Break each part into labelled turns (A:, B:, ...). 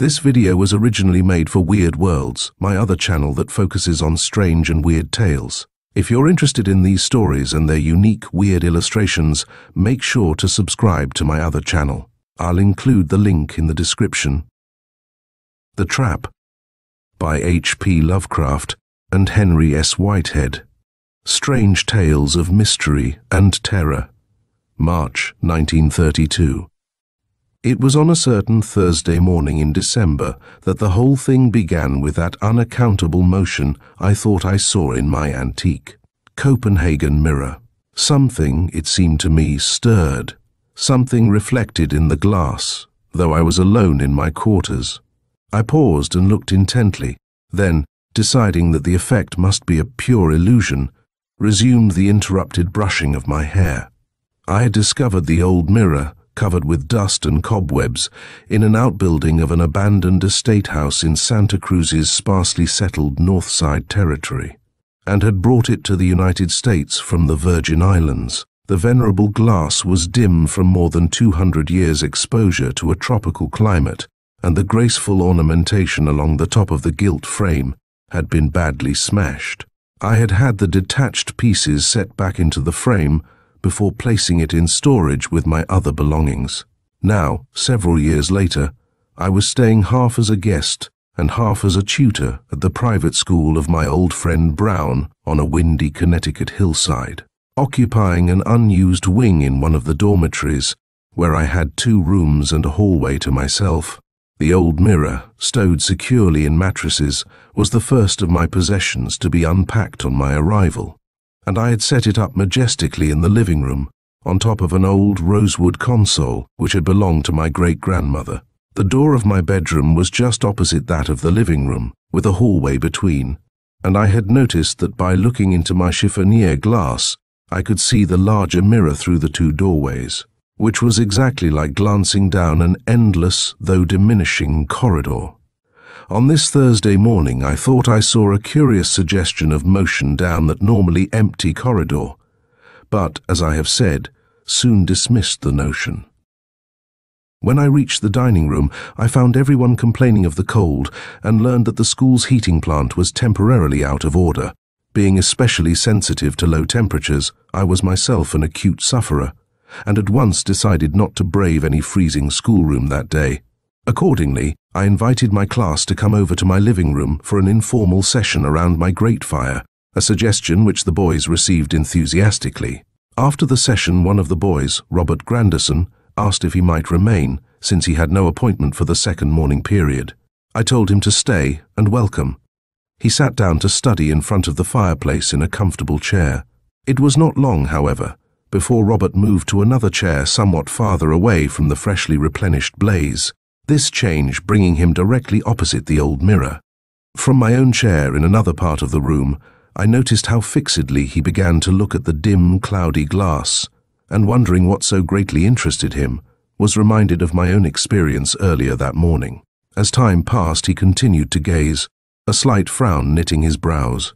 A: This video was originally made for Weird Worlds, my other channel that focuses on strange and weird tales. If you're interested in these stories and their unique, weird illustrations, make sure to subscribe to my other channel. I'll include the link in the description. The Trap by H.P. Lovecraft and Henry S. Whitehead. Strange Tales of Mystery and Terror. March 1932. It was on a certain Thursday morning in December that the whole thing began with that unaccountable motion I thought I saw in my antique Copenhagen mirror. Something, it seemed to me, stirred. Something reflected in the glass, though I was alone in my quarters. I paused and looked intently, then, deciding that the effect must be a pure illusion, resumed the interrupted brushing of my hair. I had discovered the old mirror, covered with dust and cobwebs, in an outbuilding of an abandoned estate house in Santa Cruz's sparsely settled North Side territory, and had brought it to the United States from the Virgin Islands. The venerable glass was dim from more than 200 years' exposure to a tropical climate, and the graceful ornamentation along the top of the gilt frame had been badly smashed. I had had the detached pieces set back into the frame before placing it in storage with my other belongings. Now, several years later, I was staying half as a guest and half as a tutor at the private school of my old friend Brown on a windy Connecticut hillside, occupying an unused wing in one of the dormitories, where I had 2 rooms and a hallway to myself. The old mirror, stowed securely in mattresses, was the first of my possessions to be unpacked on my arrival, and I had set it up majestically in the living room, on top of an old rosewood console which had belonged to my great-grandmother. The door of my bedroom was just opposite that of the living room, with a hallway between, and I had noticed that by looking into my chiffonier glass, I could see the larger mirror through the 2 doorways, which was exactly like glancing down an endless, though diminishing, corridor. On this Thursday morning, I thought I saw a curious suggestion of motion down that normally empty corridor, but, as I have said, soon dismissed the notion. When I reached the dining room, I found everyone complaining of the cold and learned that the school's heating plant was temporarily out of order. Being especially sensitive to low temperatures, I was myself an acute sufferer, and at once decided not to brave any freezing schoolroom that day. Accordingly, I invited my class to come over to my living room for an informal session around my grate fire, a suggestion which the boys received enthusiastically. After the session, one of the boys, Robert Grandison, asked if he might remain, since he had no appointment for the second morning period. I told him to stay and welcome. He sat down to study in front of the fireplace in a comfortable chair. It was not long, however, before Robert moved to another chair somewhat farther away from the freshly replenished blaze, this change bringing him directly opposite the old mirror. From my own chair in another part of the room, I noticed how fixedly he began to look at the dim, cloudy glass, and wondering what so greatly interested him, was reminded of my own experience earlier that morning. As time passed, he continued to gaze, a slight frown knitting his brows.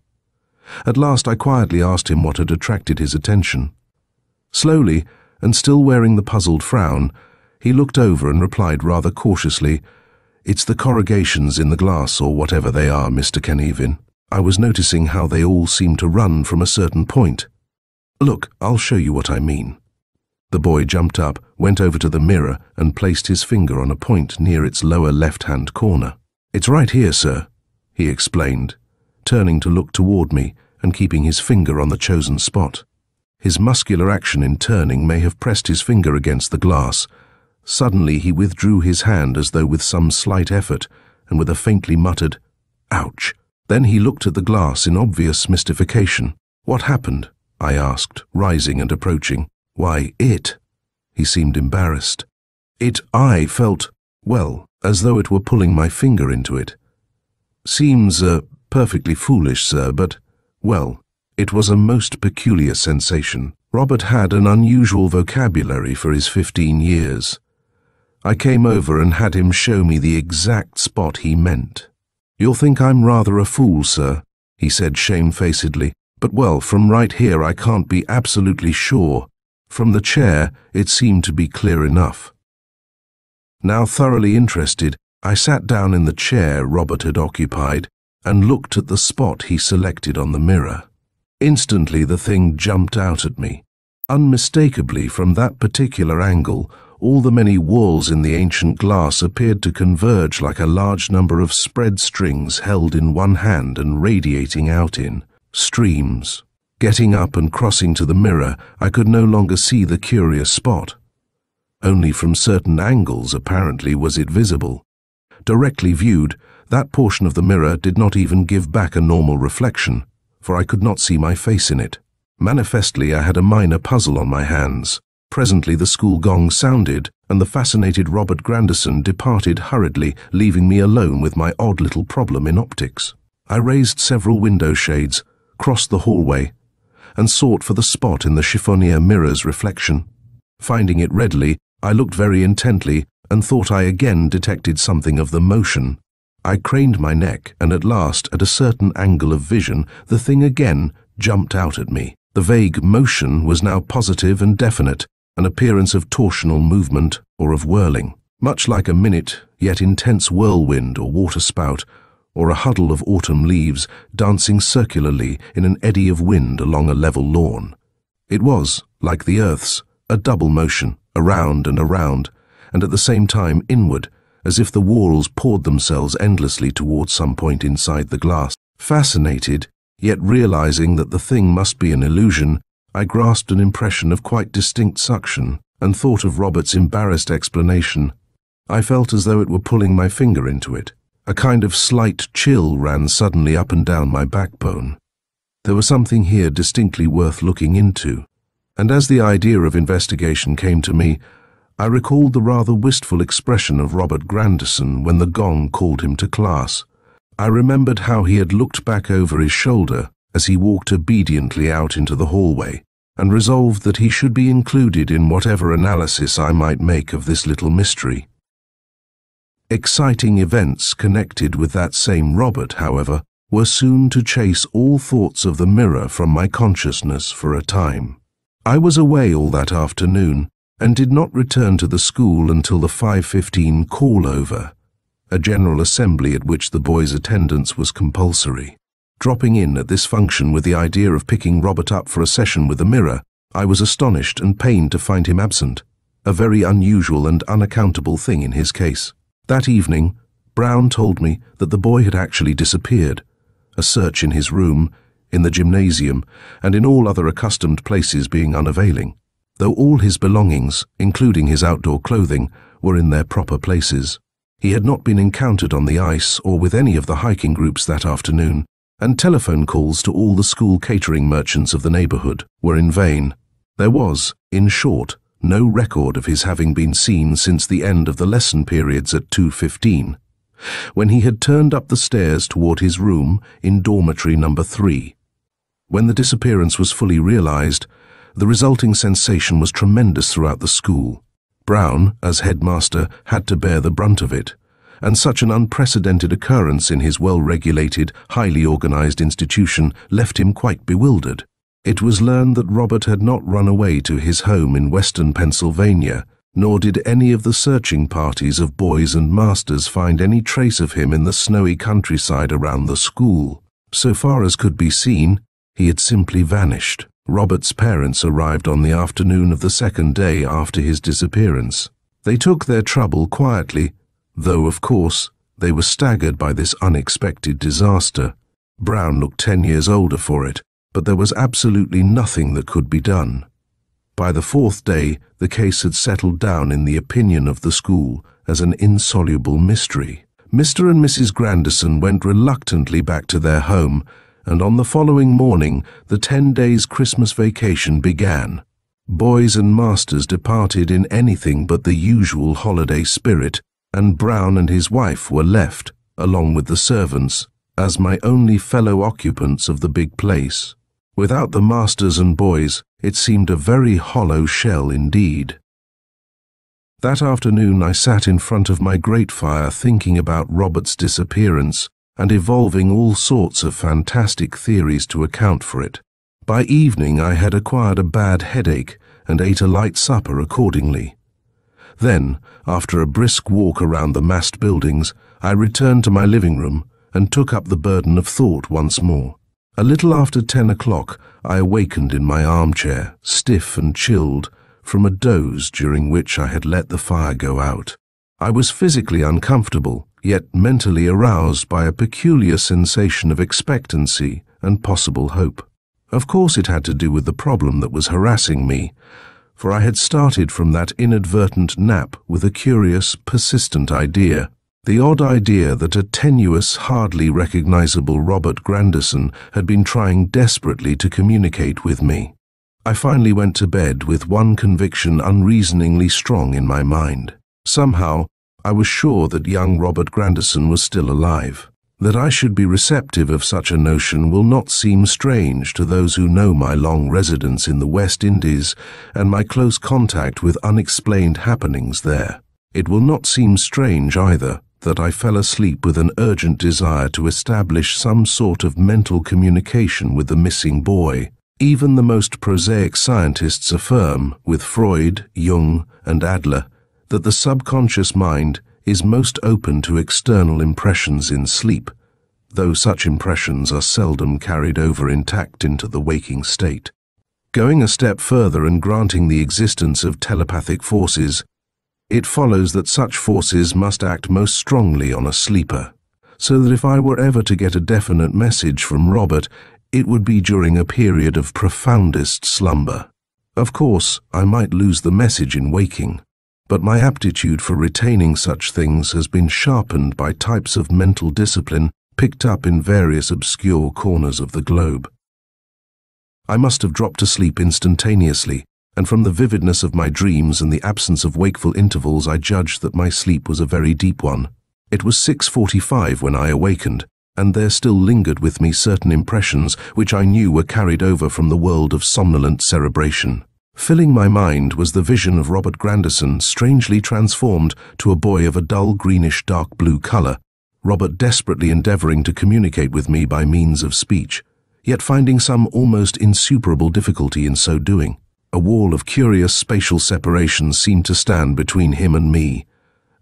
A: At last I quietly asked him what had attracted his attention. Slowly, and still wearing the puzzled frown, he looked over and replied rather cautiously, "It's the corrugations in the glass, or whatever they are, Mr. Kenevin. I was noticing how they all seem to run from a certain point. Look, I'll show you what I mean." The boy jumped up, went over to the mirror, and placed his finger on a point near its lower left-hand corner. "It's right here, sir," he explained, turning to look toward me and keeping his finger on the chosen spot. His muscular action in turning may have pressed his finger against the glass. Suddenly he withdrew his hand as though with some slight effort, and with a faintly muttered, "Ouch." Then he looked at the glass in obvious mystification. "What happened?" I asked, rising and approaching. "Why, he seemed embarrassed. I felt, well, as though it were pulling my finger into it. Seems, perfectly foolish, sir, but, well, it was a most peculiar sensation." Robert had an unusual vocabulary for his 15 years. I came over and had him show me the exact spot he meant. "You'll think I'm rather a fool, sir," he said shamefacedly, "but well, from right here I can't be absolutely sure. From the chair, it seemed to be clear enough." Now thoroughly interested, I sat down in the chair Robert had occupied and looked at the spot he selected on the mirror. Instantly the thing jumped out at me. Unmistakably, from that particular angle, all the many walls in the ancient glass appeared to converge like a large number of spread strings held in one hand and radiating out in streams. Getting up and crossing to the mirror, I could no longer see the curious spot. Only from certain angles, apparently, was it visible. Directly viewed, that portion of the mirror did not even give back a normal reflection, for I could not see my face in it. Manifestly, I had a minor puzzle on my hands. Presently the school gong sounded, and the fascinated Robert Grandison departed hurriedly, leaving me alone with my odd little problem in optics. I raised several window shades, crossed the hallway, and sought for the spot in the chiffonier mirror's reflection. Finding it readily, I looked very intently and thought I again detected something of the motion. I craned my neck, and at last, at a certain angle of vision, the thing again jumped out at me. The vague motion was now positive and definite, an appearance of torsional movement or of whirling, much like a minute yet intense whirlwind or waterspout, or a huddle of autumn leaves dancing circularly in an eddy of wind along a level lawn. It was, like the Earth's, a double motion, around, and at the same time inward, as if the walls poured themselves endlessly towards some point inside the glass. Fascinated, yet realizing that the thing must be an illusion, I grasped an impression of quite distinct suction and thought of Robert's embarrassed explanation. I felt as though it were pulling my finger into it. A kind of slight chill ran suddenly up and down my backbone. There was something here distinctly worth looking into, and as the idea of investigation came to me, I recalled the rather wistful expression of Robert Grandison when the gong called him to class. I remembered how he had looked back over his shoulder as he walked obediently out into the hallway, and resolved that he should be included in whatever analysis I might make of this little mystery. Exciting events connected with that same Robert, however, were soon to chase all thoughts of the mirror from my consciousness for a time. I was away all that afternoon, and did not return to the school until the 5:15 call-over, a general assembly at which the boys' attendance was compulsory. Dropping in at this function with the idea of picking Robert up for a session with the mirror, I was astonished and pained to find him absent, a very unusual and unaccountable thing in his case. That evening, Brown told me that the boy had actually disappeared, a search in his room, in the gymnasium, and in all other accustomed places being unavailing, though all his belongings, including his outdoor clothing, were in their proper places. He had not been encountered on the ice or with any of the hiking groups that afternoon, and telephone calls to all the school catering merchants of the neighborhood were in vain. There was, in short, no record of his having been seen since the end of the lesson periods at 2:15, when he had turned up the stairs toward his room in dormitory number 3. When the disappearance was fully realized, the resulting sensation was tremendous throughout the school. Brown, as headmaster, had to bear the brunt of it, and such an unprecedented occurrence in his well-regulated, highly organized institution left him quite bewildered. It was learned that Robert had not run away to his home in western Pennsylvania, nor did any of the searching parties of boys and masters find any trace of him in the snowy countryside around the school. So far as could be seen, he had simply vanished. Robert's parents arrived on the afternoon of the second day after his disappearance. They took their trouble quietly, though, of course, they were staggered by this unexpected disaster. Brown looked 10 years older for it, but there was absolutely nothing that could be done. By the 4th day, the case had settled down in the opinion of the school as an insoluble mystery. Mr. and Mrs. Grandison went reluctantly back to their home, and on the following morning the 10 days' Christmas vacation began. Boys and masters departed in anything but the usual holiday spirit, and Brown and his wife were left, along with the servants, as my only fellow occupants of the big place. Without the masters and boys, it seemed a very hollow shell indeed. That afternoon I sat in front of my grate fire thinking about Robert's disappearance and evolving all sorts of fantastic theories to account for it. By evening I had acquired a bad headache and ate a light supper accordingly. Then, after a brisk walk around the massed buildings, I returned to my living room and took up the burden of thought once more. A little after 10 o'clock, I awakened in my armchair, stiff and chilled, from a doze during which I had let the fire go out. I was physically uncomfortable, yet mentally aroused by a peculiar sensation of expectancy and possible hope. Of course it had to do with the problem that was harassing me, for I had started from that inadvertent nap with a curious, persistent idea. The odd idea that a tenuous, hardly recognizable Robert Grandison had been trying desperately to communicate with me. I finally went to bed with one conviction unreasoningly strong in my mind. Somehow, I was sure that young Robert Grandison was still alive. That I should be receptive of such a notion will not seem strange to those who know my long residence in the West Indies and my close contact with unexplained happenings there. It will not seem strange either that I fell asleep with an urgent desire to establish some sort of mental communication with the missing boy. Even the most prosaic scientists affirm, with Freud, Jung, and Adler, that the subconscious mind is most open to external impressions in sleep, though such impressions are seldom carried over intact into the waking state. Going a step further and granting the existence of telepathic forces, it follows that such forces must act most strongly on a sleeper, so that if I were ever to get a definite message from Robert, it would be during a period of profoundest slumber. Of course, I might lose the message in waking, but my aptitude for retaining such things has been sharpened by types of mental discipline picked up in various obscure corners of the globe. I must have dropped to sleep instantaneously, and from the vividness of my dreams and the absence of wakeful intervals I judged that my sleep was a very deep one. It was 6:45 when I awakened, and there still lingered with me certain impressions which I knew were carried over from the world of somnolent cerebration. Filling my mind was the vision of Robert Grandison strangely transformed to a boy of a dull greenish dark blue color, Robert desperately endeavoring to communicate with me by means of speech, yet finding some almost insuperable difficulty in so doing. A wall of curious spatial separation seemed to stand between him and me,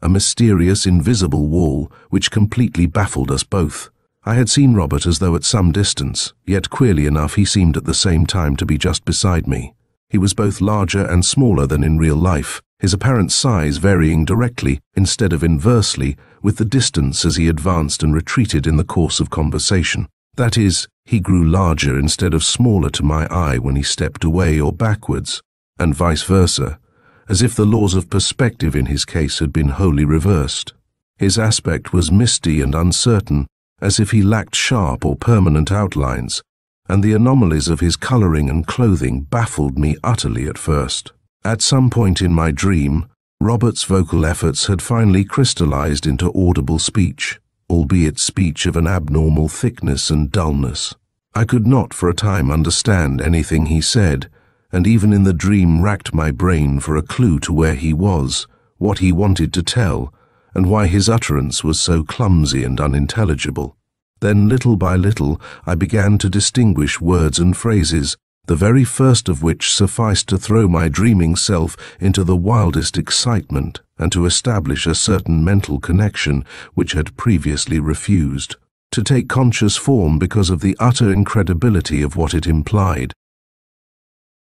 A: a mysterious, invisible wall which completely baffled us both. I had seen Robert as though at some distance, yet queerly enough he seemed at the same time to be just beside me. He was both larger and smaller than in real life, his apparent size varying directly, instead of inversely, with the distance as he advanced and retreated in the course of conversation. That is, he grew larger instead of smaller to my eye when he stepped away or backwards, and vice versa, as if the laws of perspective in his case had been wholly reversed. His aspect was misty and uncertain, as if he lacked sharp or permanent outlines, and the anomalies of his coloring and clothing baffled me utterly at first. At some point in my dream, Robert's vocal efforts had finally crystallized into audible speech, albeit speech of an abnormal thickness and dullness. I could not for a time understand anything he said, and even in the dream racked my brain for a clue to where he was, what he wanted to tell, and why his utterance was so clumsy and unintelligible. Then, little by little, I began to distinguish words and phrases, the very first of which sufficed to throw my dreaming self into the wildest excitement and to establish a certain mental connection which had previously refused to take conscious form because of the utter incredibility of what it implied.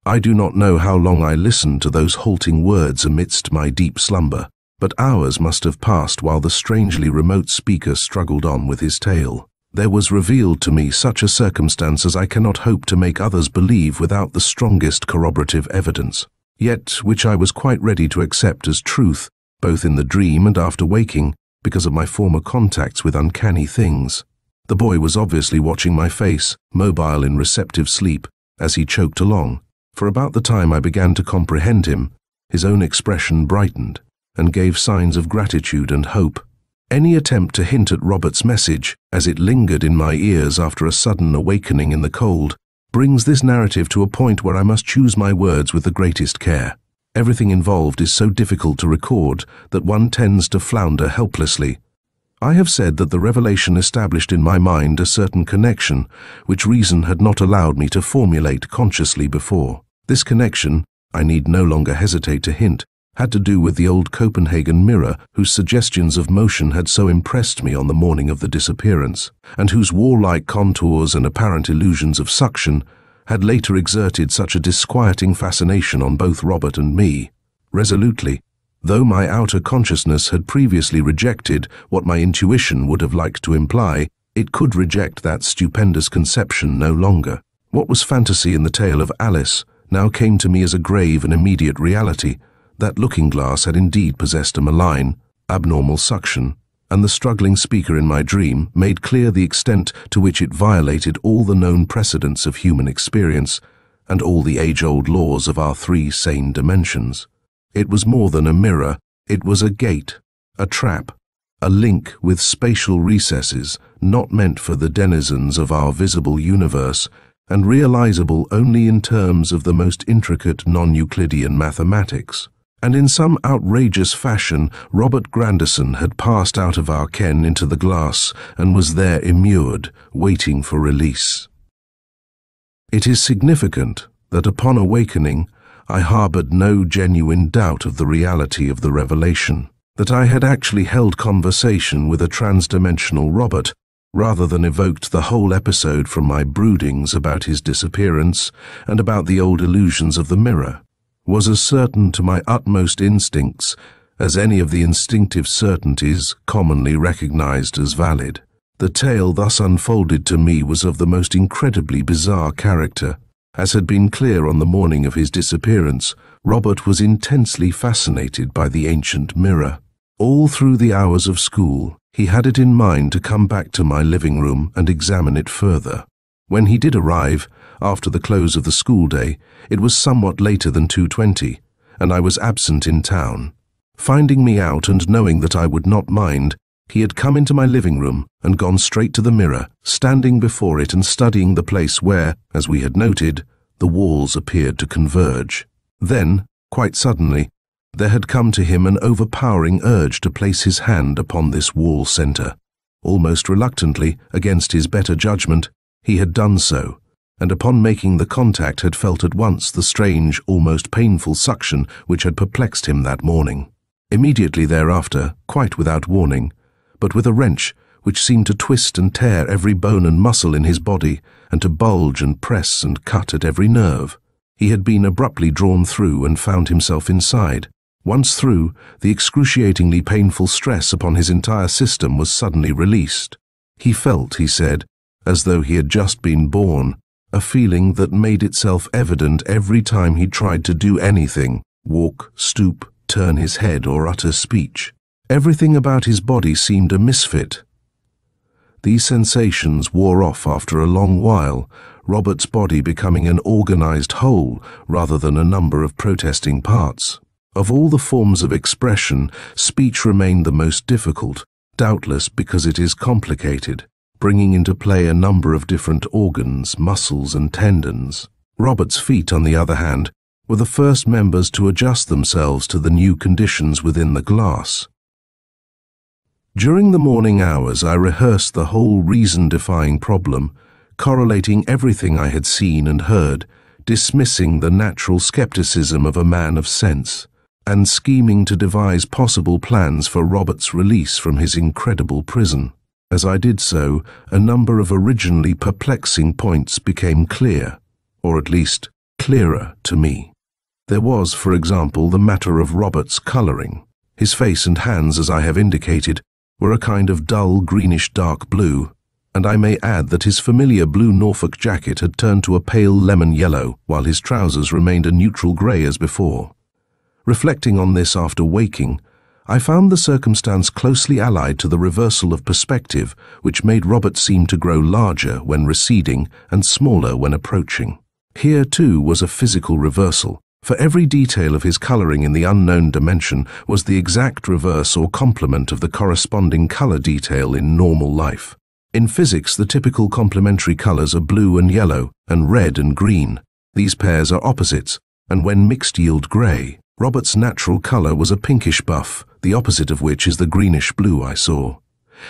A: I do not know how long I listened to those halting words amidst my deep slumber, but hours must have passed while the strangely remote speaker struggled on with his tale. There was revealed to me such a circumstance as I cannot hope to make others believe without the strongest corroborative evidence, yet which I was quite ready to accept as truth, both in the dream and after waking, because of my former contacts with uncanny things. The boy was obviously watching my face, mobile in receptive sleep, as he choked along. For about the time I began to comprehend him, his own expression brightened and gave signs of gratitude and hope. Any attempt to hint at Robert's message, as it lingered in my ears after a sudden awakening in the cold, brings this narrative to a point where I must choose my words with the greatest care. Everything involved is so difficult to record that one tends to flounder helplessly. I have said that the revelation established in my mind a certain connection, which reason had not allowed me to formulate consciously before. This connection, I need no longer hesitate to hint, had to do with the old Copenhagen mirror whose suggestions of motion had so impressed me on the morning of the disappearance, and whose wall-like contours and apparent illusions of suction had later exerted such a disquieting fascination on both Robert and me. Resolutely, though my outer consciousness had previously rejected what my intuition would have liked to imply, it could reject that stupendous conception no longer. What was fantasy in the tale of Alice now came to me as a grave and immediate reality. That looking-glass had indeed possessed a malign, abnormal suction, and the struggling speaker in my dream made clear the extent to which it violated all the known precedents of human experience and all the age-old laws of our three sane dimensions. It was more than a mirror, it was a gate, a trap, a link with spatial recesses not meant for the denizens of our visible universe and realizable only in terms of the most intricate non-Euclidean mathematics. And in some outrageous fashion, Robert Grandison had passed out of our ken into the glass and was there immured, waiting for release. It is significant that upon awakening, I harbored no genuine doubt of the reality of the revelation, that I had actually held conversation with a transdimensional Robert, rather than evoked the whole episode from my broodings about his disappearance and about the old illusions of the mirror, was as certain to my utmost instincts as any of the instinctive certainties commonly recognized as valid. The tale thus unfolded to me was of the most incredibly bizarre character. As had been clear on the morning of his disappearance, Robert was intensely fascinated by the ancient mirror. All through the hours of school, he had it in mind to come back to my living room and examine it further. When he did arrive, after the close of the school day, it was somewhat later than 2:20, and I was absent in town. Finding me out and knowing that I would not mind, he had come into my living room and gone straight to the mirror, standing before it and studying the place where, as we had noted, the walls appeared to converge. Then, quite suddenly, there had come to him an overpowering urge to place his hand upon this wall center. Almost reluctantly, against his better judgment, he had done so, and upon making the contact had felt at once the strange, almost painful suction which had perplexed him that morning. Immediately thereafter, quite without warning, but with a wrench which seemed to twist and tear every bone and muscle in his body and to bulge and press and cut at every nerve, he had been abruptly drawn through and found himself inside. Once through, the excruciatingly painful stress upon his entire system was suddenly released. He felt, he said, as though he had just been born, a feeling that made itself evident every time he tried to do anything, walk, stoop, turn his head or utter speech. Everything about his body seemed a misfit. These sensations wore off after a long while, Robert's body becoming an organized whole rather than a number of protesting parts. Of all the forms of expression, speech remained the most difficult, doubtless because it is complicated, bringing into play a number of different organs, muscles and tendons. Robert's feet, on the other hand, were the first members to adjust themselves to the new conditions within the glass. During the morning hours, I rehearsed the whole reason-defying problem, correlating everything I had seen and heard, dismissing the natural skepticism of a man of sense, and scheming to devise possible plans for Robert's release from his incredible prison. As I did so, a number of originally perplexing points became clear, or at least clearer to me. There was, for example, the matter of Robert's coloring. His face and hands, as I have indicated, were a kind of dull greenish-dark blue, and I may add that his familiar blue Norfolk jacket had turned to a pale lemon yellow, while his trousers remained a neutral grey as before. Reflecting on this after waking, I found the circumstance closely allied to the reversal of perspective which made Robert seem to grow larger when receding and smaller when approaching. Here, too, was a physical reversal, for every detail of his colouring in the unknown dimension was the exact reverse or complement of the corresponding colour detail in normal life. In physics, the typical complementary colours are blue and yellow, and red and green. These pairs are opposites, and when mixed yield grey. Robert's natural colour was a pinkish buff, the opposite of which is the greenish blue I saw.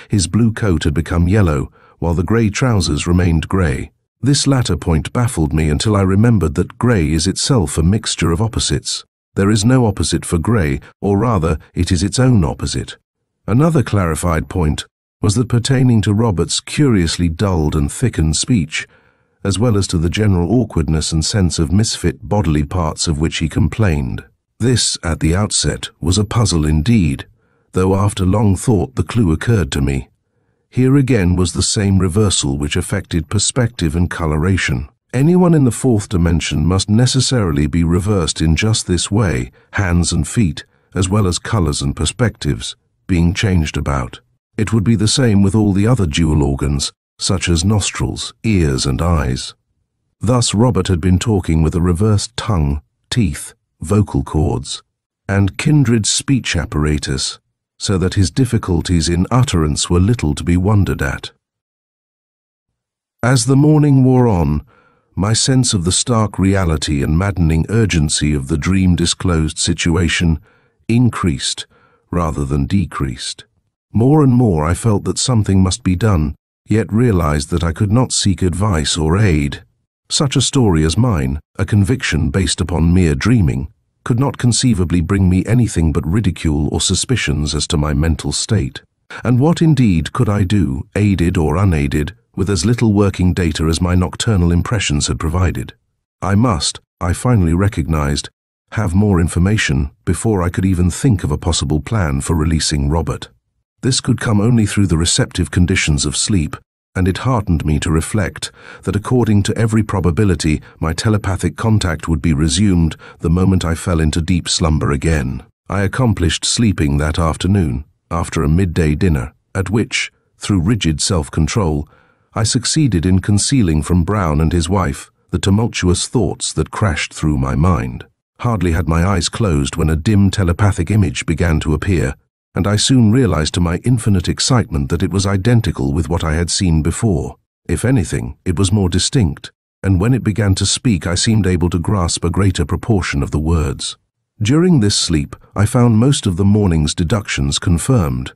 A: His blue coat had become yellow, while the grey trousers remained grey. This latter point baffled me until I remembered that grey is itself a mixture of opposites. There is no opposite for grey, or rather, it is its own opposite. Another clarified point was that pertaining to Robert's curiously dulled and thickened speech, as well as to the general awkwardness and sense of misfit bodily parts of which he complained. This, at the outset, was a puzzle indeed, though after long thought the clue occurred to me. Here again was the same reversal which affected perspective and coloration. Anyone in the fourth dimension must necessarily be reversed in just this way, hands and feet, as well as colors and perspectives, being changed about. It would be the same with all the other dual organs, such as nostrils, ears and eyes. Thus Robert had been talking with a reversed tongue, teeth, vocal cords, and kindred speech apparatus, so that his difficulties in utterance were little to be wondered at. As the morning wore on, my sense of the stark reality and maddening urgency of the dream-disclosed situation increased rather than decreased. More and more I felt that something must be done, yet realized that I could not seek advice or aid. Such a story as mine, a conviction based upon mere dreaming, could not conceivably bring me anything but ridicule or suspicions as to my mental state. And what indeed could I do, aided or unaided, with as little working data as my nocturnal impressions had provided? I must, I finally recognized, have more information before I could even think of a possible plan for releasing Robert. This could come only through the receptive conditions of sleep, and it heartened me to reflect that according to every probability my telepathic contact would be resumed the moment I fell into deep slumber again. I accomplished sleeping that afternoon, after a midday dinner, at which, through rigid self-control, I succeeded in concealing from Brown and his wife the tumultuous thoughts that crashed through my mind. Hardly had my eyes closed when a dim telepathic image began to appear, and I soon realized to my infinite excitement that it was identical with what I had seen before. If anything, it was more distinct, and when it began to speak I seemed able to grasp a greater proportion of the words. During this sleep, I found most of the morning's deductions confirmed,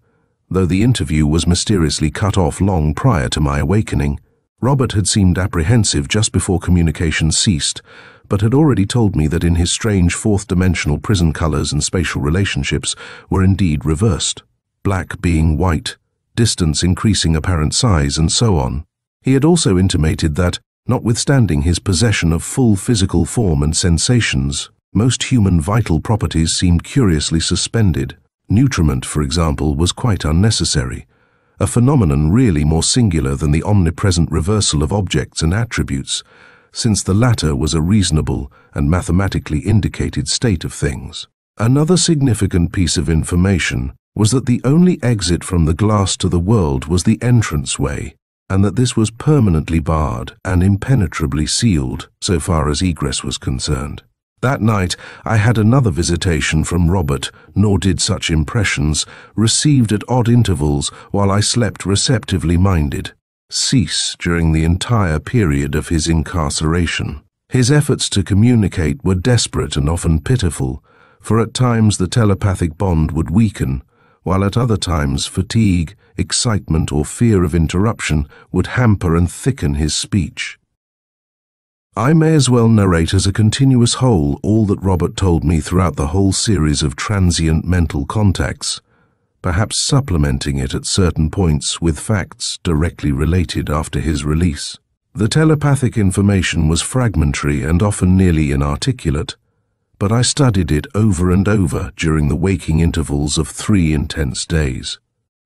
A: though the interview was mysteriously cut off long prior to my awakening. Robert had seemed apprehensive just before communication ceased, but had already told me that in his strange fourth-dimensional prison colors and spatial relationships were indeed reversed, black being white, distance increasing apparent size, and so on. He had also intimated that, notwithstanding his possession of full physical form and sensations, most human vital properties seemed curiously suspended. Nutriment, for example, was quite unnecessary, a phenomenon really more singular than the omnipresent reversal of objects and attributes, since the latter was a reasonable and mathematically indicated state of things. Another significant piece of information was that the only exit from the glass to the world was the entranceway, and that this was permanently barred and impenetrably sealed so far as egress was concerned. That night I had another visitation from Robert, nor did such impressions, received at odd intervals while I slept receptively minded, cease during the entire period of his incarceration. His efforts to communicate were desperate and often pitiful, for at times the telepathic bond would weaken, while at other times fatigue, excitement, or fear of interruption would hamper and thicken his speech. I may as well narrate as a continuous whole all that Robert told me throughout the whole series of transient mental contacts, perhaps supplementing it at certain points with facts directly related after his release. The telepathic information was fragmentary and often nearly inarticulate, but I studied it over and over during the waking intervals of 3 intense days,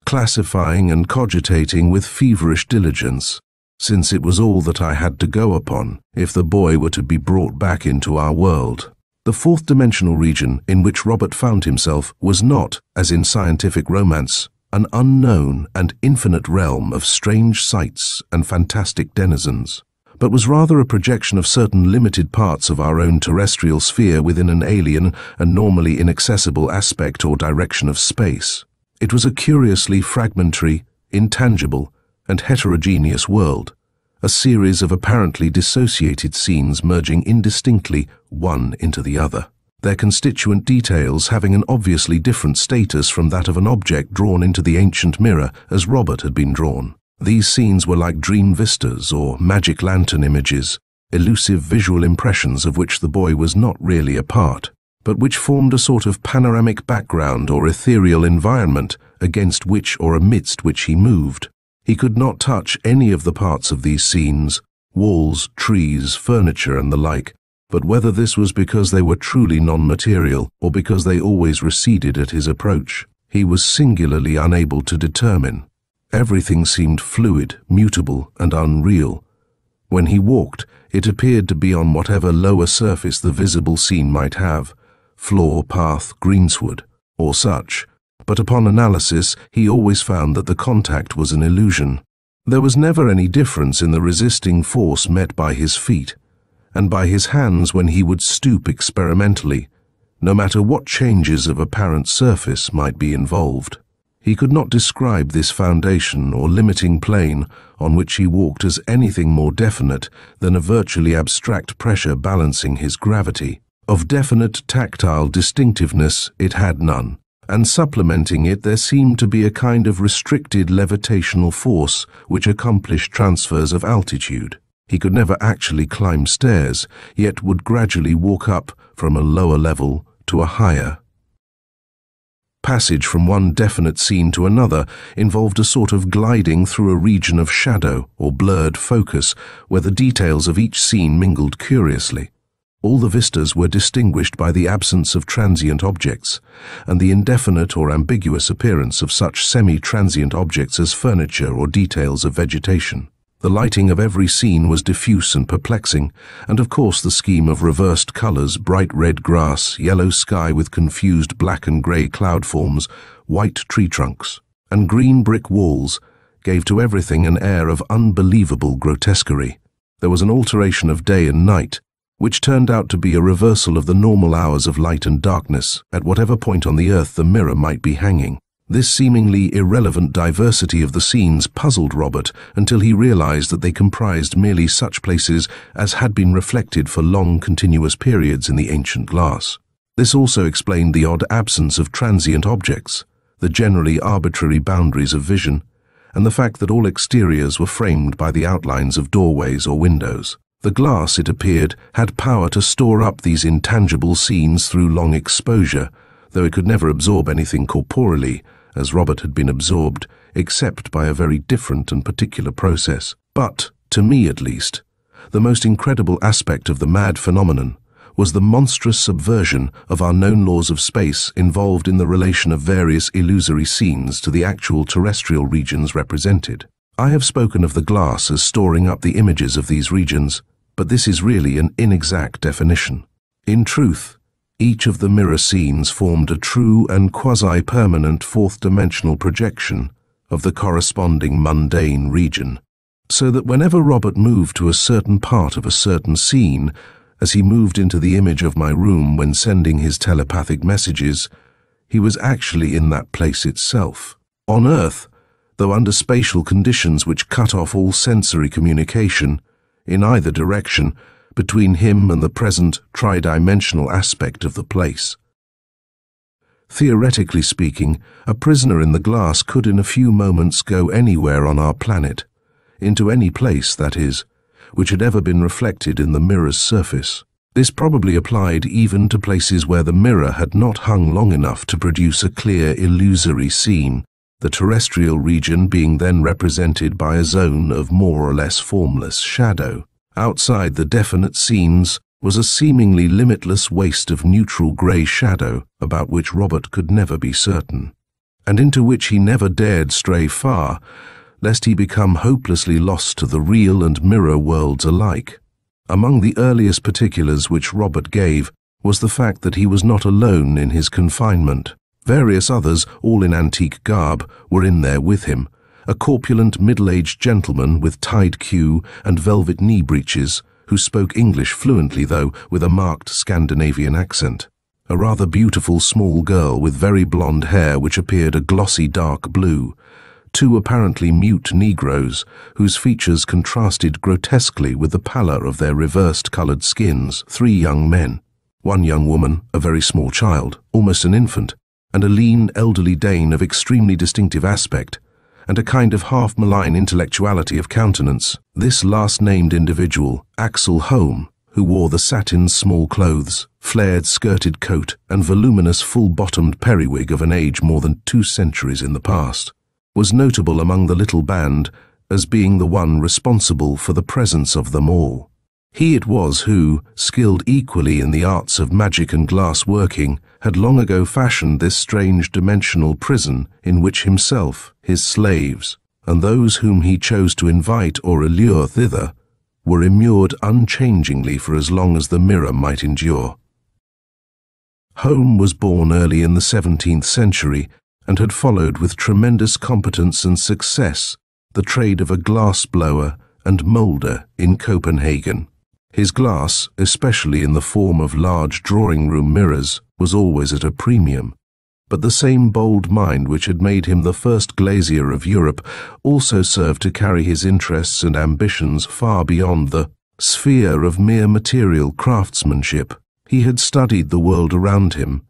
A: classifying and cogitating with feverish diligence, since it was all that I had to go upon if the boy were to be brought back into our world. The fourth-dimensional region in which Robert found himself was not, as in scientific romance, an unknown and infinite realm of strange sights and fantastic denizens, but was rather a projection of certain limited parts of our own terrestrial sphere within an alien and normally inaccessible aspect or direction of space. It was a curiously fragmentary, intangible, and heterogeneous world, a series of apparently dissociated scenes merging indistinctly one into the other, their constituent details having an obviously different status from that of an object drawn into the ancient mirror as Robert had been drawn. These scenes were like dream vistas or magic lantern images, elusive visual impressions of which the boy was not really a part. but which formed a sort of panoramic background or ethereal environment against which or amidst which he moved. He could not touch any of the parts of these scenes, walls, trees, furniture, and the like, but whether this was because they were truly non-material or because they always receded at his approach, he was singularly unable to determine. Everything seemed fluid, mutable, and unreal. When he walked, it appeared to be on whatever lower surface the visible scene might have, floor, path, greensward, or such, but upon analysis he always found that the contact was an illusion. There was never any difference in the resisting force met by his feet, and by his hands when he would stoop experimentally, no matter what changes of apparent surface might be involved. He could not describe this foundation or limiting plane on which he walked as anything more definite than a virtually abstract pressure balancing his gravity. Of definite tactile distinctiveness it had none, and supplementing it there seemed to be a kind of restricted levitational force which accomplished transfers of altitude. He could never actually climb stairs, yet would gradually walk up from a lower level to a higher. Passage from one definite scene to another involved a sort of gliding through a region of shadow or blurred focus where the details of each scene mingled curiously. All the vistas were distinguished by the absence of transient objects, and the indefinite or ambiguous appearance of such semi-transient objects as furniture or details of vegetation. The lighting of every scene was diffuse and perplexing, and of course the scheme of reversed colors, bright red grass, yellow sky with confused black and gray cloud forms, white tree trunks, and green brick walls gave to everything an air of unbelievable grotesquerie. There was an alteration of day and night, which turned out to be a reversal of the normal hours of light and darkness at whatever point on the earth the mirror might be hanging. This seemingly irrelevant diversity of the scenes puzzled Robert until he realized that they comprised merely such places as had been reflected for long continuous periods in the ancient glass. This also explained the odd absence of transient objects, the generally arbitrary boundaries of vision, and the fact that all exteriors were framed by the outlines of doorways or windows. The glass, it appeared, had power to store up these intangible scenes through long exposure, though it could never absorb anything corporeally, as Robert had been absorbed, except by a very different and particular process. But, to me at least, the most incredible aspect of the mad phenomenon was the monstrous subversion of our known laws of space involved in the relation of various illusory scenes to the actual terrestrial regions represented. I have spoken of the glass as storing up the images of these regions, but this is really an inexact definition. In truth, each of the mirror scenes formed a true and quasi-permanent fourth-dimensional projection of the corresponding mundane region, so that whenever Robert moved to a certain part of a certain scene, as he moved into the image of my room when sending his telepathic messages, he was actually in that place itself. On Earth, though under spatial conditions which cut off all sensory communication, in either direction, between him and the present tridimensional aspect of the place. Theoretically speaking, a prisoner in the glass could in a few moments go anywhere on our planet, into any place, that is, which had ever been reflected in the mirror's surface. This probably applied even to places where the mirror had not hung long enough to produce a clear, illusory scene, the terrestrial region being then represented by a zone of more or less formless shadow. Outside the definite scenes was a seemingly limitless waste of neutral grey shadow about which Robert could never be certain, and into which he never dared stray far, lest he become hopelessly lost to the real and mirror worlds alike. Among the earliest particulars which Robert gave was the fact that he was not alone in his confinement. Various others, all in antique garb, were in there with him. A corpulent middle-aged gentleman with tied queue and velvet knee breeches, who spoke English fluently though with a marked Scandinavian accent. A rather beautiful small girl with very blonde hair which appeared a glossy dark blue. Two apparently mute Negroes, whose features contrasted grotesquely with the pallor of their reversed-coloured skins. 3 young men. 1 young woman, a very small child, almost an infant, and a lean, elderly Dane of extremely distinctive aspect, and a kind of half-malign intellectuality of countenance. This last-named individual, Axel Holm, who wore the satin small clothes, flared skirted coat, and voluminous full-bottomed periwig of an age more than 2 centuries in the past, was notable among the little band as being the one responsible for the presence of them all. He it was who, skilled equally in the arts of magic and glass working, had long ago fashioned this strange dimensional prison in which himself, his slaves, and those whom he chose to invite or allure thither, were immured unchangingly for as long as the mirror might endure. Home was born early in the 17th century and had followed with tremendous competence and success the trade of a glass blower and moulder in Copenhagen. His glass, especially in the form of large drawing-room mirrors, was always at a premium. But the same bold mind which had made him the first glazier of Europe also served to carry his interests and ambitions far beyond the sphere of mere material craftsmanship. He had studied the world around him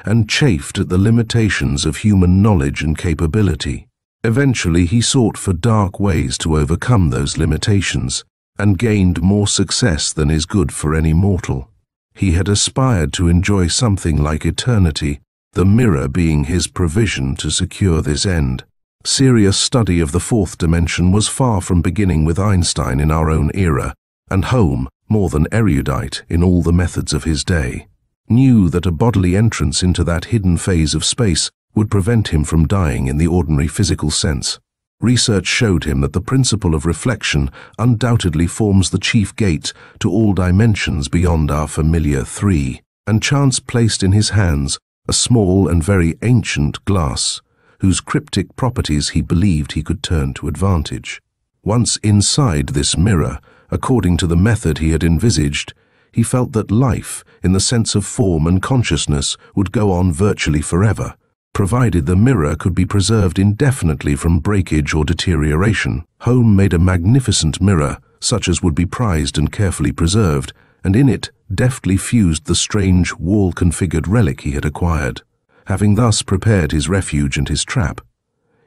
A: and chafed at the limitations of human knowledge and capability. Eventually he sought for dark ways to overcome those limitations and gained more success than is good for any mortal. He had aspired to enjoy something like eternity, the mirror being his provision to secure this end. Serious study of the fourth dimension was far from beginning with Einstein in our own era, and Home, more than erudite in all the methods of his day, knew that a bodily entrance into that hidden phase of space would prevent him from dying in the ordinary physical sense. Research showed him that the principle of reflection undoubtedly forms the chief gate to all dimensions beyond our familiar 3, and chance placed in his hands a small and very ancient glass, whose cryptic properties he believed he could turn to advantage. Once inside this mirror, according to the method he had envisaged, he felt that life, in the sense of form and consciousness, would go on virtually forever, provided the mirror could be preserved indefinitely from breakage or deterioration. Home made a magnificent mirror, such as would be prized and carefully preserved, and in it deftly fused the strange wall-configured relic he had acquired. Having thus prepared his refuge and his trap,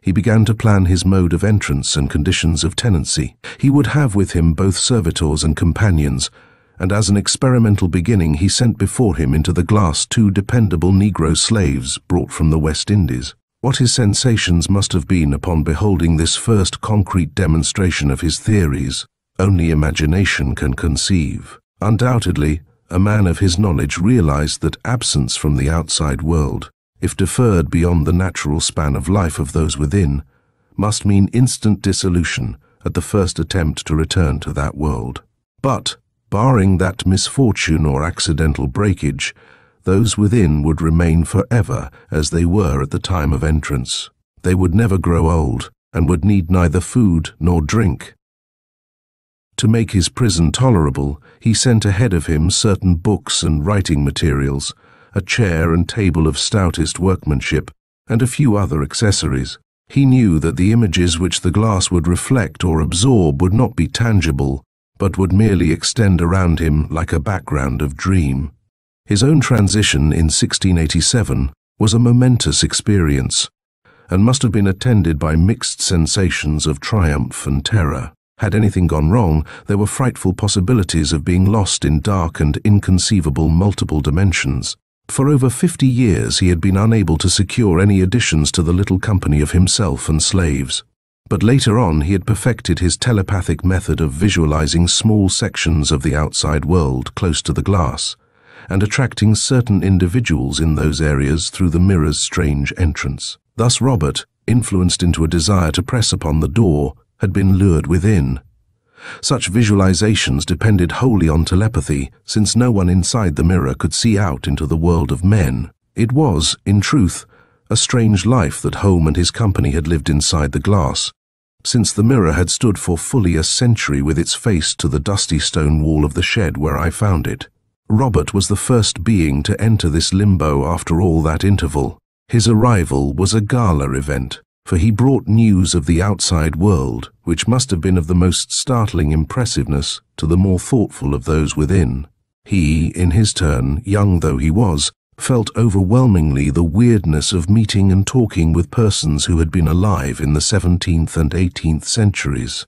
A: he began to plan his mode of entrance and conditions of tenancy. He would have with him both servitors and companions, and as an experimental beginning he sent before him into the glass 2 dependable Negro slaves brought from the West Indies. What his sensations must have been upon beholding this first concrete demonstration of his theories, only imagination can conceive. Undoubtedly, a man of his knowledge realized that absence from the outside world, if deferred beyond the natural span of life of those within, must mean instant dissolution at the first attempt to return to that world. But, barring that misfortune or accidental breakage, those within would remain forever as they were at the time of entrance. They would never grow old, and would need neither food nor drink. To make his prison tolerable, he sent ahead of him certain books and writing materials, a chair and table of stoutest workmanship, and a few other accessories. He knew that the images which the glass would reflect or absorb would not be tangible, but would merely extend around him like a background of dream. His own transition in 1687 was a momentous experience, and must have been attended by mixed sensations of triumph and terror. Had anything gone wrong, there were frightful possibilities of being lost in dark and inconceivable multiple dimensions. For over 50 years he had been unable to secure any additions to the little company of himself and slaves. But later on he had perfected his telepathic method of visualizing small sections of the outside world close to the glass, and attracting certain individuals in those areas through the mirror's strange entrance. Thus Robert, influenced into a desire to press upon the door, had been lured within. Such visualizations depended wholly on telepathy, since no one inside the mirror could see out into the world of men. It was, in truth, a strange life that Home and his company had lived inside the glass, since the mirror had stood for fully a century with its face to the dusty stone wall of the shed where I found it. Robert was the first being to enter this limbo after all that interval. His arrival was a gala event, for he brought news of the outside world, which must have been of the most startling impressiveness to the more thoughtful of those within. He, in his turn, young though he was, felt overwhelmingly the weirdness of meeting and talking with persons who had been alive in the 17th and 18th centuries.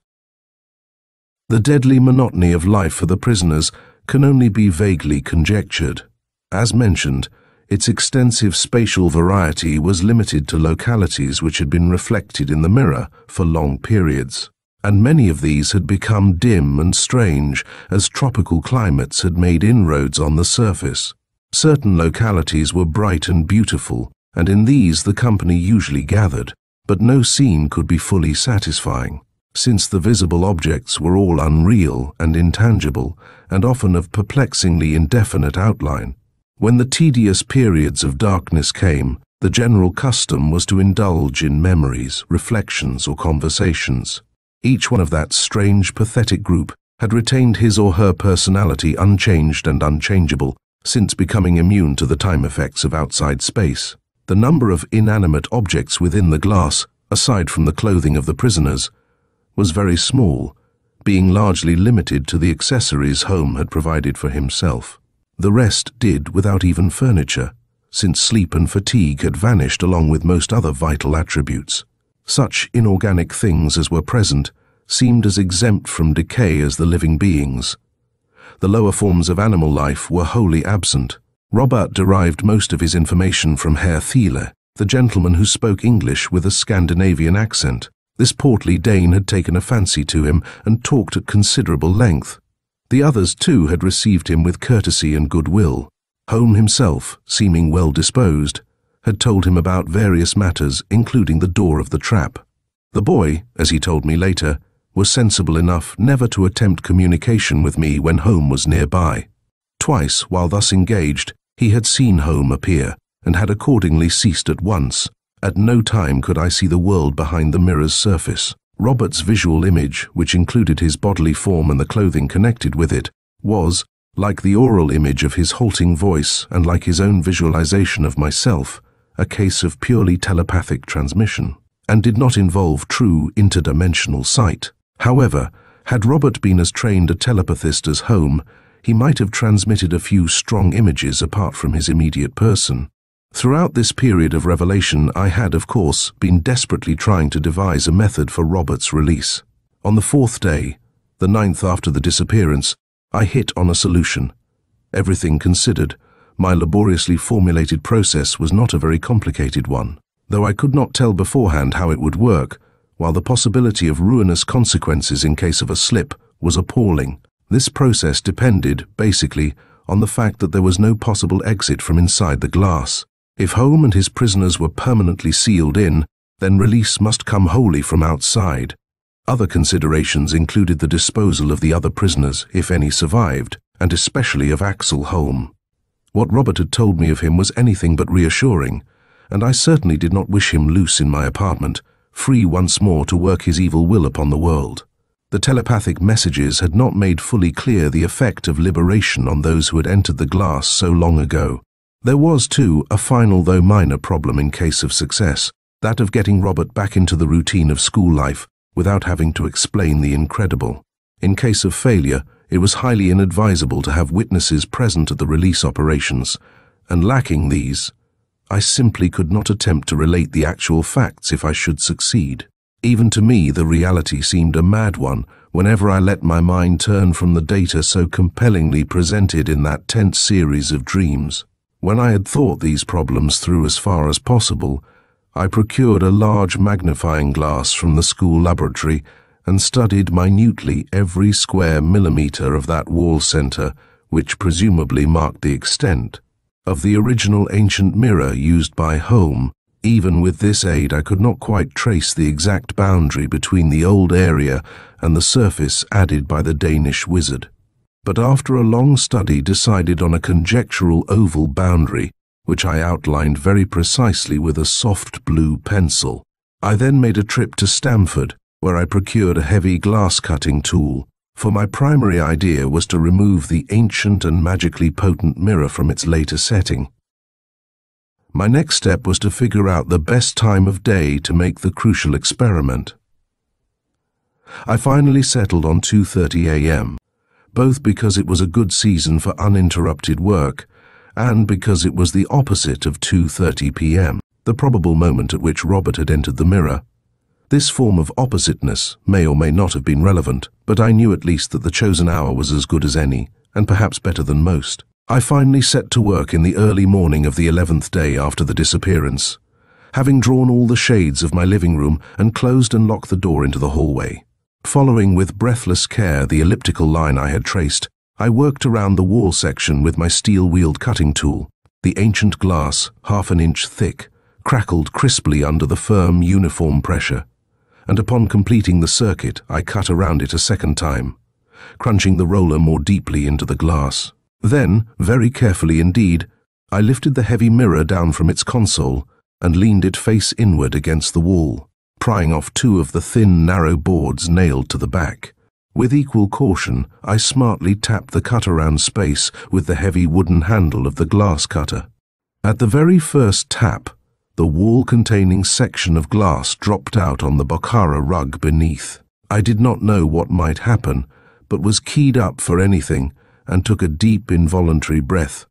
A: The deadly monotony of life for the prisoners can only be vaguely conjectured. As mentioned, its extensive spatial variety was limited to localities which had been reflected in the mirror for long periods, and many of these had become dim and strange as tropical climates had made inroads on the surface. Certain localities were bright and beautiful, and in these the company usually gathered, but no scene could be fully satisfying, since the visible objects were all unreal and intangible, and often of perplexingly indefinite outline. When the tedious periods of darkness came, the general custom was to indulge in memories, reflections, or conversations. Each one of that strange, pathetic group had retained his or her personality unchanged and unchangeable since becoming immune to the time effects of outside space. The number of inanimate objects within the glass, aside from the clothing of the prisoners, was very small, being largely limited to the accessories Holmes had provided for himself. The rest did without even furniture, since sleep and fatigue had vanished along with most other vital attributes. Such inorganic things as were present seemed as exempt from decay as the living beings. The lower forms of animal life were wholly absent. Robert derived most of his information from Herr Thiele, the gentleman who spoke English with a Scandinavian accent. This portly Dane had taken a fancy to him and talked at considerable length. The others, too, had received him with courtesy and goodwill. Holmes himself, seeming well disposed, had told him about various matters, including the door of the trap. The boy, as he told me later, was sensible enough never to attempt communication with me when Holmes was nearby. Twice, while thus engaged, he had seen Holmes appear, and had accordingly ceased at once. At no time could I see the world behind the mirror's surface. Robert's visual image, which included his bodily form and the clothing connected with it, was, like the oral image of his halting voice and like his own visualization of myself, a case of purely telepathic transmission, and did not involve true interdimensional sight. However, had Robert been as trained a telepathist as Holmes, he might have transmitted a few strong images apart from his immediate person. Throughout this period of revelation, I had, of course, been desperately trying to devise a method for Robert's release. On the 4th day, the 9th after the disappearance, I hit on a solution. Everything considered, my laboriously formulated process was not a very complicated one, though I could not tell beforehand how it would work, while the possibility of ruinous consequences in case of a slip was appalling. This process depended, basically, on the fact that there was no possible exit from inside the glass. If Holmes and his prisoners were permanently sealed in, then release must come wholly from outside. Other considerations included the disposal of the other prisoners, if any survived, and especially of Axel Holmes. What Robert had told me of him was anything but reassuring, and I certainly did not wish him loose in my apartment, free once more to work his evil will upon the world. The telepathic messages had not made fully clear the effect of liberation on those who had entered the glass so long ago. There was, too, a final though minor problem in case of success, that of getting Robert back into the routine of school life without having to explain the incredible. In case of failure, it was highly inadvisable to have witnesses present at the release operations, and lacking these, I simply could not attempt to relate the actual facts if I should succeed. Even to me, the reality seemed a mad one whenever I let my mind turn from the data so compellingly presented in that tense series of dreams. When I had thought these problems through as far as possible, I procured a large magnifying glass from the school laboratory and studied minutely every square millimeter of that wall center, which presumably marked the extent of the original ancient mirror used by Holmes. Even with this aid, I could not quite trace the exact boundary between the old area and the surface added by the Danish wizard, but after a long study decided on a conjectural oval boundary, which I outlined very precisely with a soft blue pencil. I then made a trip to Stamford, where I procured a heavy glass-cutting tool, for my primary idea was to remove the ancient and magically potent mirror from its later setting. My next step was to figure out the best time of day to make the crucial experiment. I finally settled on 2:30 a.m., both because it was a good season for uninterrupted work, and because it was the opposite of 2:30 p.m., the probable moment at which Robert had entered the mirror. This form of oppositeness may or may not have been relevant, but I knew at least that the chosen hour was as good as any, and perhaps better than most. I finally set to work in the early morning of the 11th day after the disappearance, having drawn all the shades of my living room and closed and locked the door into the hallway. Following with breathless care the elliptical line I had traced, I worked around the wall section with my steel-wheeled cutting tool. The ancient glass, half an inch thick, crackled crisply under the firm, uniform pressure, and upon completing the circuit, I cut around it a second time, crunching the roller more deeply into the glass. Then, very carefully indeed, I lifted the heavy mirror down from its console and leaned it face inward against the wall, prying off 2 of the thin, narrow boards nailed to the back. With equal caution, I smartly tapped the cut-around space with the heavy wooden handle of the glass cutter. At the very first tap, the wall-containing section of glass dropped out on the Bokhara rug beneath. I did not know what might happen, but was keyed up for anything and took a deep, involuntary breath.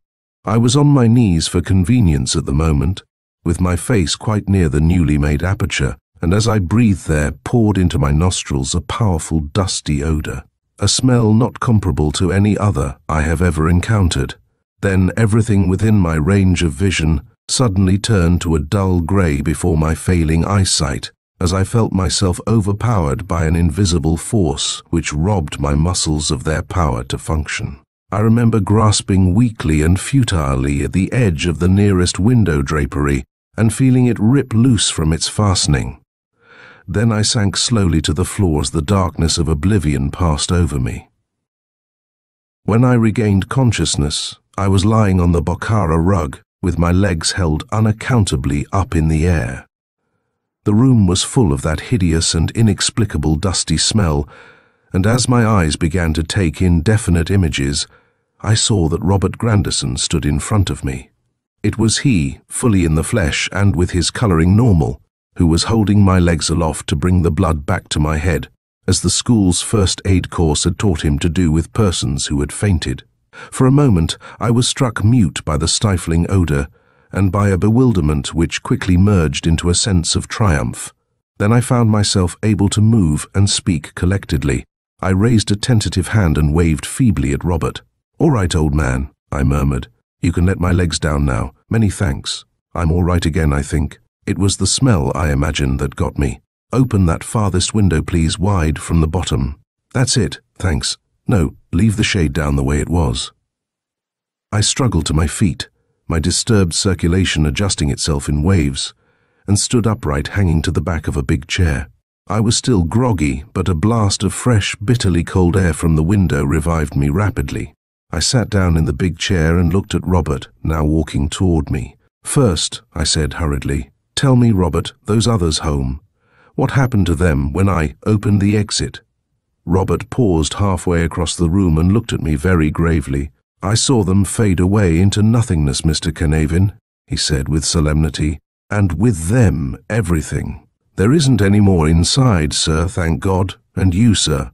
A: I was on my knees for convenience at the moment, with my face quite near the newly made aperture, and as I breathed there poured into my nostrils a powerful dusty odor, a smell not comparable to any other I have ever encountered. Then everything within my range of vision suddenly turned to a dull grey before my failing eyesight, as I felt myself overpowered by an invisible force which robbed my muscles of their power to function. I remember grasping weakly and futilely at the edge of the nearest window drapery and feeling it rip loose from its fastening. Then I sank slowly to the floor as the darkness of oblivion passed over me. When I regained consciousness, I was lying on the Bokhara rug, with my legs held unaccountably up in the air. The room was full of that hideous and inexplicable dusty smell, and as my eyes began to take in definite images, I saw that Robert Grandison stood in front of me. It was he, fully in the flesh and with his colouring normal, who was holding my legs aloft to bring the blood back to my head, as the school's first aid course had taught him to do with persons who had fainted. For a moment I was struck mute by the stifling odour and by a bewilderment which quickly merged into a sense of triumph. Then I found myself able to move and speak collectedly. I raised a tentative hand and waved feebly at Robert. "All right, old man," I murmured. "You can let my legs down now. Many thanks. I'm all right again, I think. It was the smell, I imagine, that got me. Open that farthest window, please, wide from the bottom. That's it, thanks. No, leave the shade down the way it was." I struggled to my feet, my disturbed circulation adjusting itself in waves, and stood upright, hanging to the back of a big chair. I was still groggy, but a blast of fresh, bitterly cold air from the window revived me rapidly. I sat down in the big chair and looked at Robert, now walking toward me. "First," I said hurriedly, "tell me, Robert, those others home. What happened to them when I opened the exit?" Robert paused halfway across the room and looked at me very gravely. "I saw them fade away into nothingness, Mr. Carnavin," he said with solemnity, "and with them everything. There isn't any more inside, sir, thank God, and you, sir."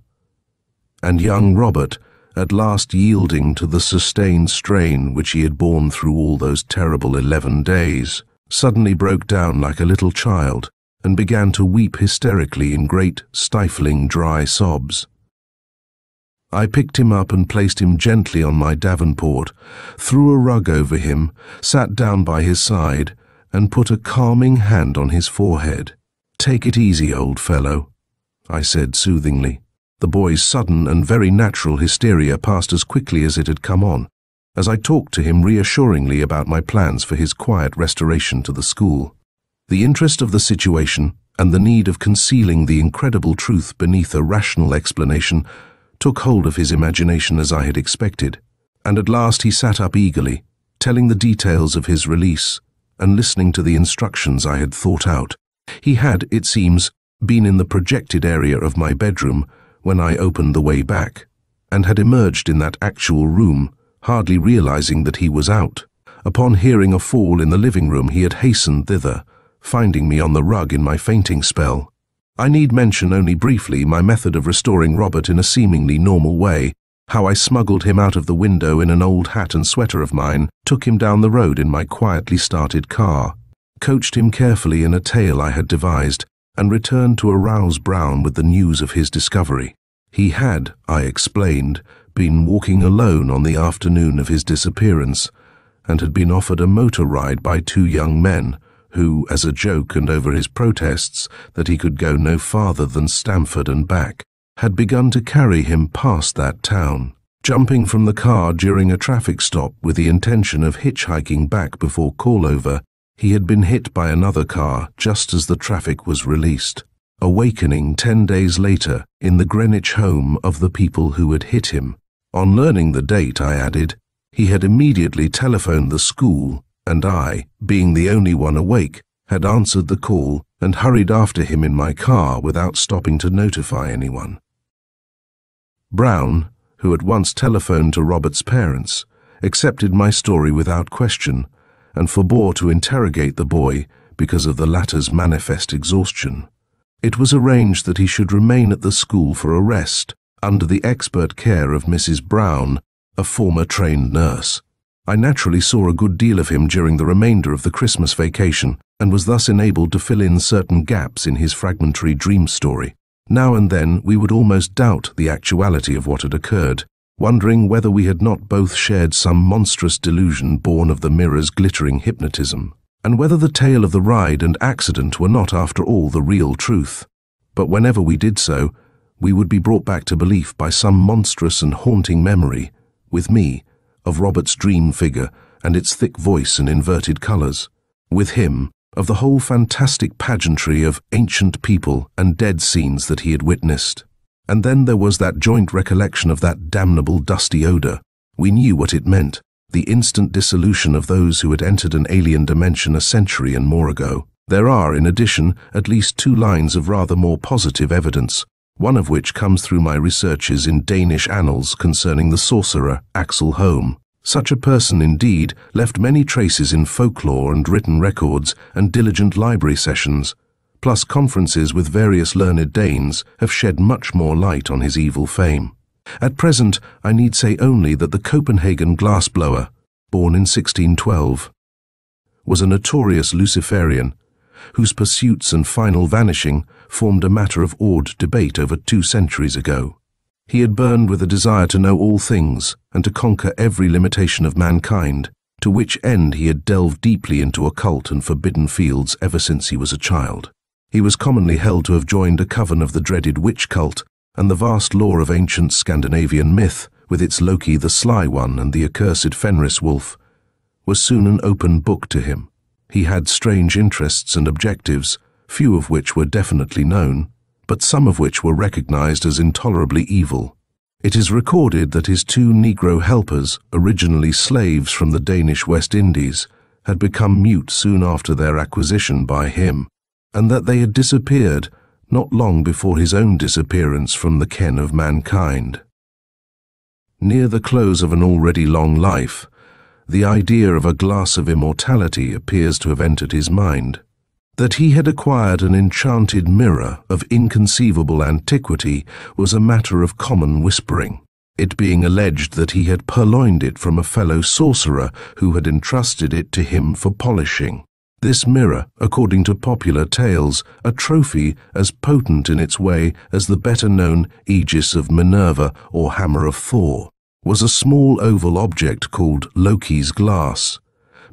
A: And young Robert, at last yielding to the sustained strain which he had borne through all those terrible 11 days, suddenly broke down like a little child and began to weep hysterically in great, stifling, dry sobs. I picked him up and placed him gently on my davenport, threw a rug over him, sat down by his side, and put a calming hand on his forehead. "Take it easy, old fellow," I said soothingly. The boy's sudden and very natural hysteria passed as quickly as it had come on, as I talked to him reassuringly about my plans for his quiet restoration to the school. The interest of the situation and the need of concealing the incredible truth beneath a rational explanation took hold of his imagination as I had expected, and at last he sat up eagerly, telling the details of his release and listening to the instructions I had thought out. He had, it seems, been in the projected area of my bedroom when I opened the way back, and had emerged in that actual room, hardly realizing that he was out. Upon hearing a fall in the living room, he had hastened thither, finding me on the rug in my fainting spell. I need mention only briefly my method of restoring Robert in a seemingly normal way, how I smuggled him out of the window in an old hat and sweater of mine, took him down the road in my quietly started car, coached him carefully in a tale I had devised, and returned to arouse Brown with the news of his discovery. He had, I explained, been walking alone on the afternoon of his disappearance, and had been offered a motor ride by two young men, who, as a joke and over his protests that he could go no farther than Stamford and back, had begun to carry him past that town. Jumping from the car during a traffic stop with the intention of hitchhiking back before call-over, he had been hit by another car just as the traffic was released, awakening 10 days later in the Greenwich home of the people who had hit him. On learning the date, I added, he had immediately telephoned the school, and I, being the only one awake, had answered the call and hurried after him in my car without stopping to notify anyone. Brown, who at once telephoned to Robert's parents, accepted my story without question and forbore to interrogate the boy because of the latter's manifest exhaustion. It was arranged that he should remain at the school for a rest under the expert care of Mrs. Brown, a former trained nurse. I naturally saw a good deal of him during the remainder of the Christmas vacation and was thus enabled to fill in certain gaps in his fragmentary dream story. Now and then we would almost doubt the actuality of what had occurred, wondering whether we had not both shared some monstrous delusion born of the mirror's glittering hypnotism, and whether the tale of the ride and accident were not after all the real truth. But whenever we did so, we would be brought back to belief by some monstrous and haunting memory, with me, of Robert's dream figure and its thick voice and inverted colours, with him, of the whole fantastic pageantry of ancient people and dead scenes that he had witnessed. And then there was that joint recollection of that damnable dusty odour. We knew what it meant, the instant dissolution of those who had entered an alien dimension a century and more ago. There are, in addition, at least 2 lines of rather more positive evidence, one of which comes through my researches in Danish annals concerning the sorcerer Axel Holm. Such a person, indeed, left many traces in folklore and written records and diligent library sessions, plus conferences with various learned Danes have shed much more light on his evil fame. At present, I need say only that the Copenhagen glassblower, born in 1612, was a notorious Luciferian, whose pursuits and final vanishing formed a matter of awed debate over 2 centuries ago. He had burned with a desire to know all things and to conquer every limitation of mankind, to which end he had delved deeply into occult and forbidden fields ever since he was a child. He was commonly held to have joined a coven of the dreaded witch cult, and the vast lore of ancient Scandinavian myth, with its Loki the Sly One and the accursed Fenris wolf, was soon an open book to him. He had strange interests and objectives, few of which were definitely known, but some of which were recognized as intolerably evil. It is recorded that his 2 Negro helpers, originally slaves from the Danish West Indies, had become mute soon after their acquisition by him, and that they had disappeared not long before his own disappearance from the ken of mankind. Near the close of an already long life, the idea of a glass of immortality appears to have entered his mind. That he had acquired an enchanted mirror of inconceivable antiquity was a matter of common whispering, it being alleged that he had purloined it from a fellow sorcerer who had entrusted it to him for polishing. This mirror, according to popular tales, a trophy as potent in its way as the better-known Aegis of Minerva or Hammer of Thor, was a small oval object called Loki's glass,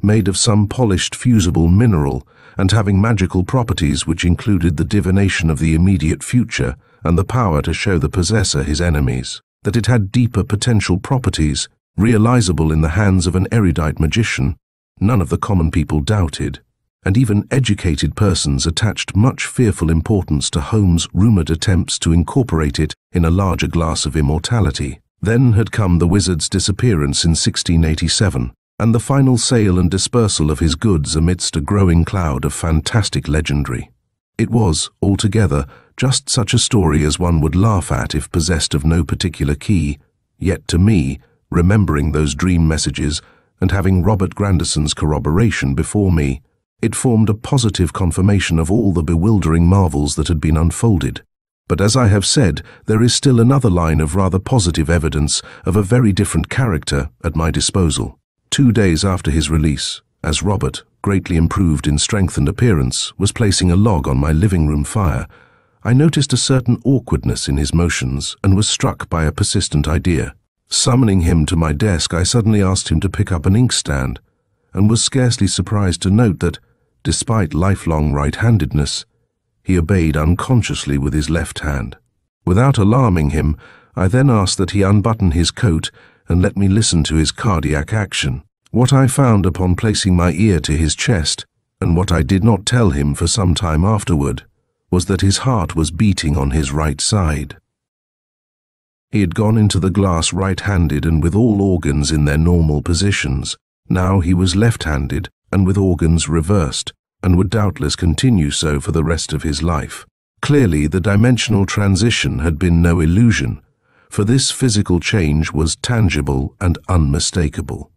A: made of some polished fusible mineral and having magical properties which included the divination of the immediate future and the power to show the possessor his enemies. That it had deeper potential properties, realizable in the hands of an erudite magician, none of the common people doubted, and even educated persons attached much fearful importance to Holmes' rumoured attempts to incorporate it in a larger glass of immortality. Then had come the wizard's disappearance in 1687, and the final sale and dispersal of his goods amidst a growing cloud of fantastic legendary. It was, altogether, just such a story as one would laugh at if possessed of no particular key, yet to me, remembering those dream messages and having Robert Grandison's corroboration before me, it formed a positive confirmation of all the bewildering marvels that had been unfolded. But as I have said, there is still another line of rather positive evidence of a very different character at my disposal. 2 days after his release, As Robert, greatly improved in strength and appearance, was placing a log on my living room fire, I noticed a certain awkwardness in his motions and was struck by a persistent idea. Summoning him to my desk, I suddenly asked him to pick up an inkstand, and was scarcely surprised to note that, despite lifelong right-handedness, he obeyed unconsciously with his left hand. Without alarming him, I then asked that he unbutton his coat and let me listen to his cardiac action. What I found upon placing my ear to his chest, and what I did not tell him for some time afterward, was that his heart was beating on his right side. He had gone into the glass right-handed and with all organs in their normal positions. Now he was left-handed and with organs reversed, and would doubtless continue so for the rest of his life. Clearly, the dimensional transition had been no illusion, for this physical change was tangible and unmistakable.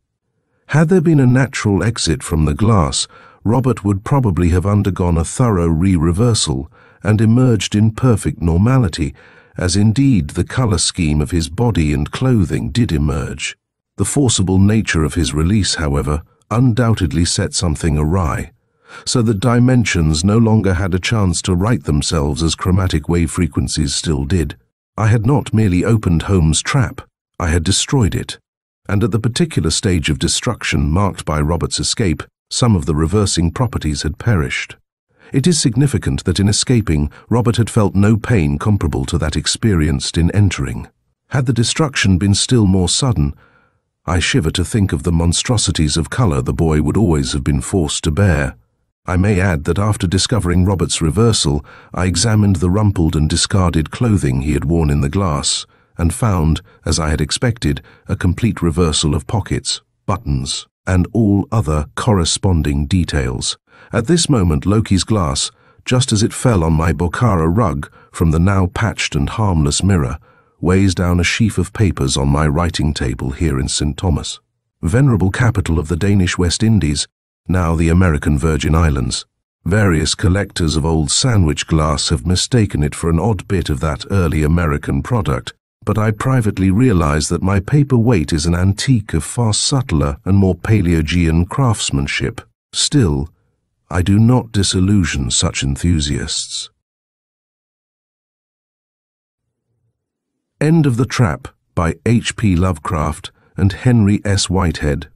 A: Had there been a natural exit from the glass, Robert would probably have undergone a thorough re-reversal and emerged in perfect normality, as indeed the color scheme of his body and clothing did emerge. The forcible nature of his release, however, undoubtedly set something awry, so that dimensions no longer had a chance to right themselves as chromatic wave frequencies still did. I had not merely opened Holmes' trap, I had destroyed it. And at the particular stage of destruction marked by Robert's escape, some of the reversing properties had perished. It is significant that in escaping, Robert had felt no pain comparable to that experienced in entering. Had the destruction been still more sudden, I shiver to think of the monstrosities of color the boy would always have been forced to bear. I may add that after discovering Robert's reversal, I examined the rumpled and discarded clothing he had worn in the glass, and found, as I had expected, a complete reversal of pockets, buttons, and all other corresponding details. At this moment, Loki's glass, just as it fell on my Bokhara rug from the now patched and harmless mirror, weighs down a sheaf of papers on my writing table here in St. Thomas, venerable capital of the Danish West Indies, now the American Virgin Islands. Various collectors of old sandwich glass have mistaken it for an odd bit of that early American product, but I privately realize that my paper weight is an antique of far subtler and more Paleogean craftsmanship. Still, I do not disillusion such enthusiasts. End of the Trap by H.P. Lovecraft and Henry S. Whitehead.